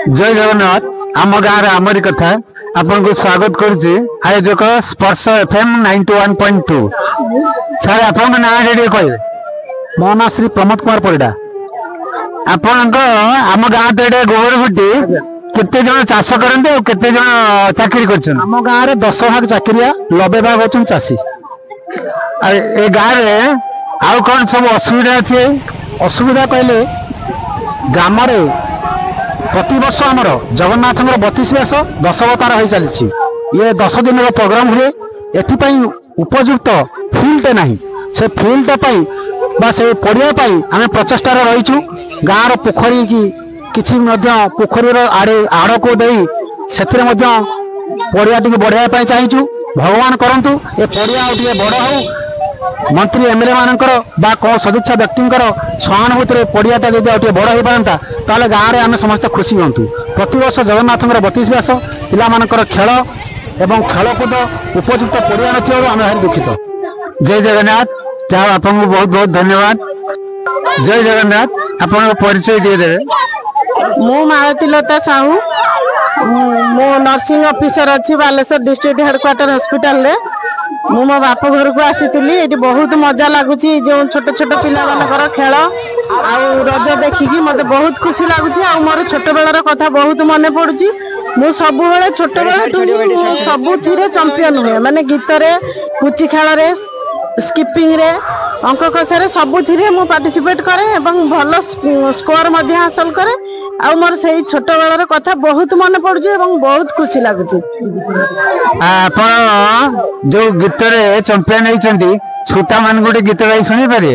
जय जगन्नाथ आम गाँव आमरी कथा आपन को स्वागत करुच्ची आयोजक स्पर्श FM 91.2 सर आपन ना कहे मो ना श्री प्रमोद कुमार परिडा आपण आम गाँव तो ये गोबर गुटी केते जन चाष करते और केते जन चाकरी कर आम गाँव में 10 भाग चाकरिया 90 भाग होचन चाषी ए गाँव में आउ कौन सब असुविधा अच्छे असुविधा कहले ग्राम प्रति वर्ष आमर जगन्नाथ 32 व्यास 10 अवतार हो चली ये 10 दिन प्रोग्राम हुए एपाई उपयुक्त फिल्ड ना से फिल्ड से पड़िया आम प्रचेषार रहीचु गाँव पोखरी की किसी पोखरी आड़े आड़ को दे से पड़िया टी बढ़ाई चाहूँ भगवान करंतु ए पड़िया बड़ हो मंत्री एमएलए मानकर कौन सदिच्छा व्यक्ति सहानुभूति पड़ियाटा जब बड़ हो पारता ताले गाँव में आम समस्त खुशी हूँ प्रति वर्ष जगन्नाथ 32 व्यास पिला खेल एवं खेलकूद उपयुक्त पड़िया नथिबारु आम भारी दुखित। जय जगन्नाथ आपको बहुत बहुत धन्यवाद। जय जगन्नाथ आपन परिचय दिए मु मालती लता साहू मो नर्सिंग ऑफिसर अच्छी बालेश्वर डिस्ट्रिक्ट हेडक्वार्टर हॉस्पिटल रे मु मो बाप घर को आसीथिली एटी बहुत मजा लागुची जो छोट छोट पिला मानकर खेल आ रज देखिकी मते बहुत खुशी लागुची आ मोर छोट बेलार कथा बहुत मन पड़ुची मु सब बेले छोट बेला सब थिरे चैंपियन हुए माने गीत रे पुची खेल रे स्किपिंग रे अंक कषारे सबुथिरे मु पार्टिसिपेट करे एवं भल स्कोर मध्य हासिल करे आ मोर सेही छोट बेलार कथा बहुत मन पड़ुची एवं बहुत खुशी लागुची। आपण जो गीत रे चैंपियन होइछंती छोटा मान गोटे गीत गाई सुनी पारे?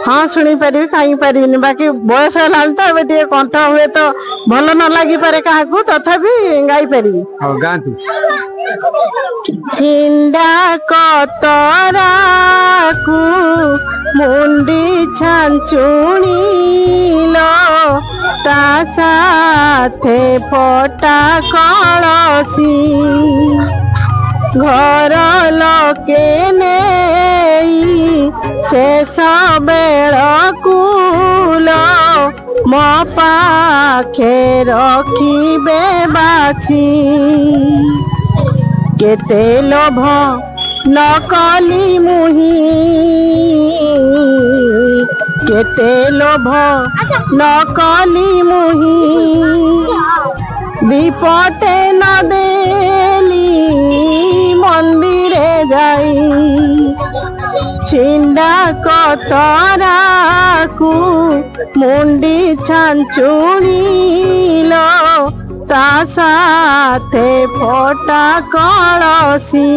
हाँ शुणी पारि कहीं पारिनी बाकी बयस है तो अब टे कंठ हुए तो भल न लगी पारे क्या तथापि गाई पारि छिंडा कतरा को मुंडी छांचुणी लो ता साथे फटा कलसी घर लोके नहीं शेष बेल कुल मो पाखे रखिबे बाछी केते लोभ नकली मुही केते लोभ नकली मुही दीपटे न देली मंदिरे जाई छिंडा कतरा को मुंडी छांचुणी लो ता साथे फटा कलसी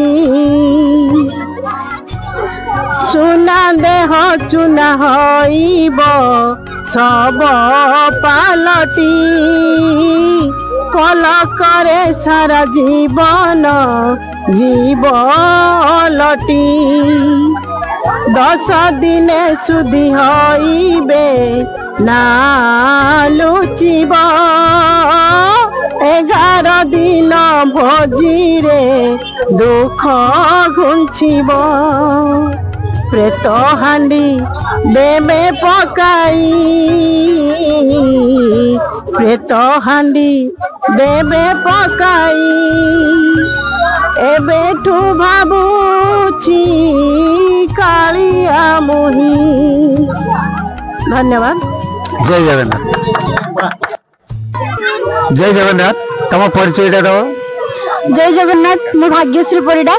सुना देह चुना होइब सब पालटी कल करे सारा जीवन जीव लटी 10 दिने सुधी होइबे ना लुचिब 11 दिन भोजी रे दुख घुंचिब प्रेत हांडी देबे पकाई प्रेत हांडी देबे पकाई एबेठू भाबुची कालिया मोही। धन्यवाद। जय जगन्नाथ। जय जगन्नाथ तम परिचय दो। जय जगन्नाथ मो भाग्यश्री परिडा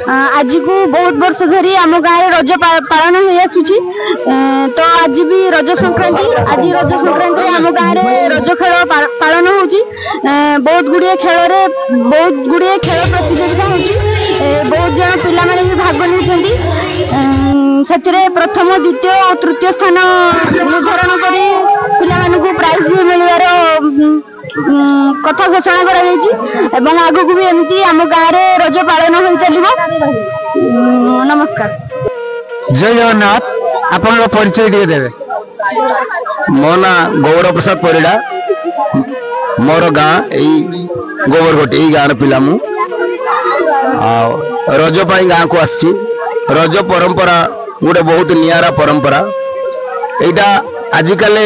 आज को बहुत वर्ष धरी आम गाँव रज पालन हो आसुची तो आज भी रज संक्रांति आज रज संक्रांति आम गाँव में रज खेल पालन होची बहुत गुड़िए खेल रे बहुत गुड़िए खेल प्रतियोगिता होची बहुत जन पिला माने भी भाग लेछंती सेतिरे प्रथम द्वितीय और तृतीय स्थान निर्धारण करी पिला मानकु प्राइज भी मिलिवार कथा घोषणा करा आगु को भी एमती आम गाँव में रज पालन हो चलो। नमस्कार। जय जगन्नाथ आपन परिचय दिए देवे। मो ना गौर प्रसाद परिडा मोर गाँ यही गोबरघोटी यही गाँव पिला मु रज पाई गाँ को आसी रज परंपरा गोटे बहुत नियारा परंपरा यहाँ आजिकल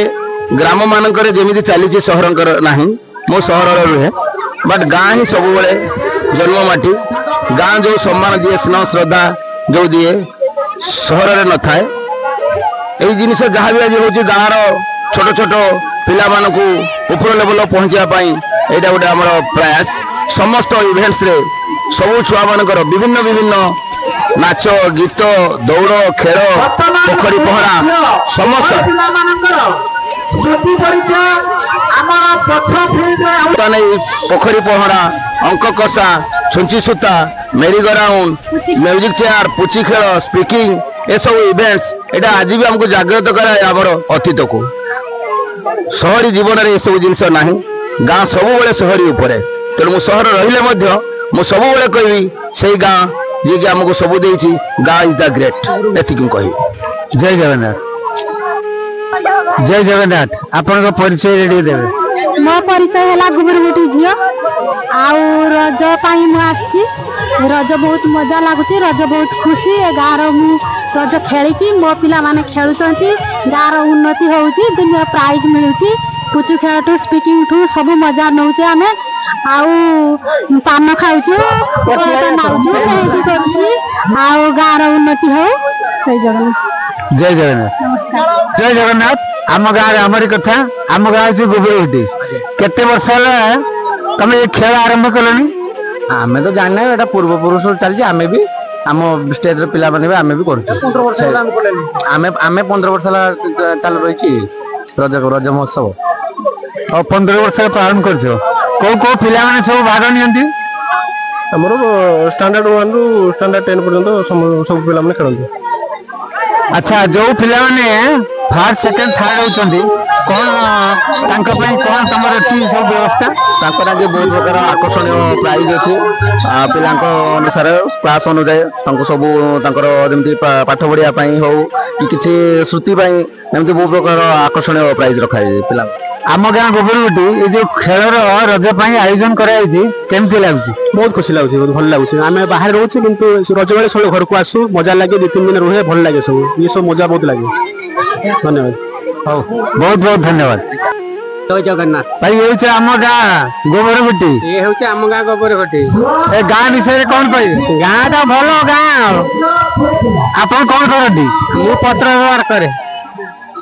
ग्राम मानकर जमी चली सहर नहीं मो सहर रुहे बट गाँ ही सब जन्म माटी गाँ जो सम्मान दिए स्नेह श्रद्धा जो दिए सहर न थाए यही जिनिस जहाँ भी आज हूँ गाँव छोट छोट पिला मानकु ऊपर लेवल पहुँचापी यहाँ गोटे आम प्रयास समस्त इवेंट्स रे सब छुआ मानकर विभिन्न विभिन्न नाच गीत दौड़ खेल पोखरी पहरा समस्त पोखरी पहरा अंक कषा छुंची सूता मेरी ग्राउंड म्यूजिक चेयर पुची खेल स्पीकिंग ये सब इवेंट्स एटा आज भी हमको जागृत कराए आमर अतीत को सहरी जीवन में ये सब जिनस ना गाँ सब सहरी उपरे तेणु मु सहर रहिले मु सब कहबी से गाँ जी कि आमको सब देछि गाँ इज द ग्रेट एतिक कहि। जय जगन्नाथ जय जगन्नाथ आपन परिचय रेडी देबे। मो परिचय है गुबरगुटी झील आउ रज पाई मु आसी रज बहुत मजा लगुच रज बहुत खुशी गाँव मु रज खेली मो पिला माने खेलुचंती गाँव उन्नति होउची दुनिया प्राइज मिलुची पुचु खेल ठू स्पीकिंग ठू सब मजा नौचे आमे आउ पान खाउछु नाउछु मेहंदी करूची आउ गाँव उन्नति हो। जय जगन्नाथ जय जगन्नाथ नमस्कार जय जगन्नाथ आम गाँव आमरी कथा आम गाँव हूँ गोबरगुटी केते वर्ष है तुम ये खेल आरंभ कलनी? आमे तो जानना है पूर्व पुरुष चलती आमे भी आम स्टेज पिला माने भी आमे भी करूँ आमे 15 वर्ष चालू रही रज महोत्सव और 15 वर्ष पालन कर कौ पिला माने सब भाग नियंती? आमर स्टैंडर्ड 1 रु स्टैंडर्ड 10 पर्यंत सब पिला माने खेलते। अच्छा जो पिला माने फर्स्ट सेकंड थर्ड होचंदी कौन तांका पई कौन तमर अछि सब व्यवस्था? तांकर आगे बहुत प्रकार आकर्षणीय प्राइज अच्छी पिलांको अनुसार क्लास अनुसार तांको सब तांकर जेमति पाठ पढ़िया पई हो कि किछि श्रुति पई जेमति बहुत प्रकार आकर्षणीय प्राइज रखा है पिला। आम गाँ गोबरगुटी ये जो खेल रज पाई आयोजन कराई केमती लगुच? बहुत खुशी लगुच बहुत भल लगुच आम बाहर रोचे किंतु रज बेले सब घर को आसू मजा लगे 2-3 दिन रुहे भल लगे सब ये सब मजा बहुत लगे। धन्यवाद हो बहुत बहुत धन्यवाद। जय जगन्नाथ भाई ये हूँ आम गाँ गोबरगुटी ये हूँ आम गाँ गोबरगुटी ए गाँ विषय कौन कह? गाँ तो भल गाँ आप कौन करती? मु पत्र व्यवहार करे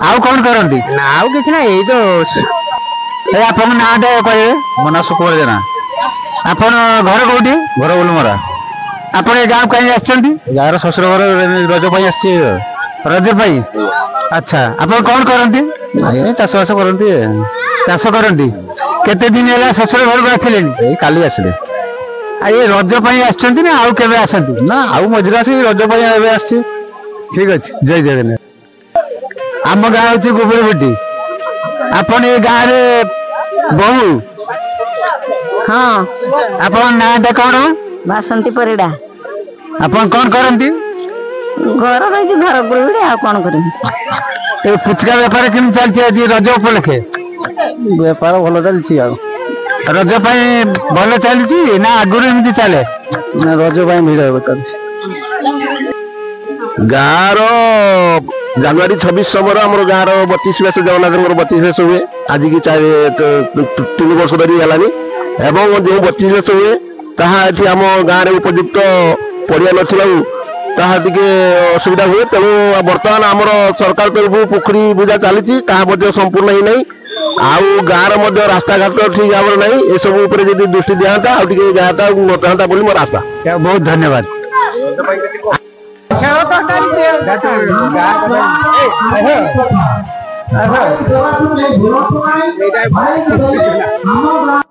आउ कौन करती? ना आउ किछ ना यही तो आप ना कहे मो ना सुकुमार जेना आप घर कौटी? घर बोलमरा आप गाँव कहीं आसछंती? गाँव शशुर घर रज पाई आसी रज पाई अच्छा आप कौन करती? चाष बास करती चाष करती केते दिन है शशुर घर को आसिले? काली आसिले ये रज पाई आसछंती ना आउ केबे आसंती? ना आउ मझिरे आसी रज पाई एबे आसी। ठीक अच्छे जय जगन्नाथ। आम गाँ हूँ गोबरगुटी आपन ये गाँव रे बहु हाँ आप ना कौन? बासंती परिडा आपन कौन करती? घर रही घर गुरुड़ी आ कौन करी ए पुचका बेपार केम चलती आज रज उपलक्षे? बेपार भल चलती रज पाई भल चलती ना आगुरी एमती चले? रज पाई भिड़ चलती गाँव जनवरी 26 समर आम गाँव 32 वर्ष जगन्नाथ 32 वर्ष हुए आज की 3 वर्ष धरी है एवं जो 32 वर्ष हुए ताकि आम गाँव में उपयुक्त पड़िया नाटे असुविधा हुए तेणु बर्तमान आमर सरकार तरफ पोखरी बुझा चली संपूर्ण ही नहीं आउ गाँव रास्ता घाट ठीक भाव ना ये सब दृष्टि दिखाता जाता उन्नत होता मोर आशा। बहुत धन्यवाद। खेल तो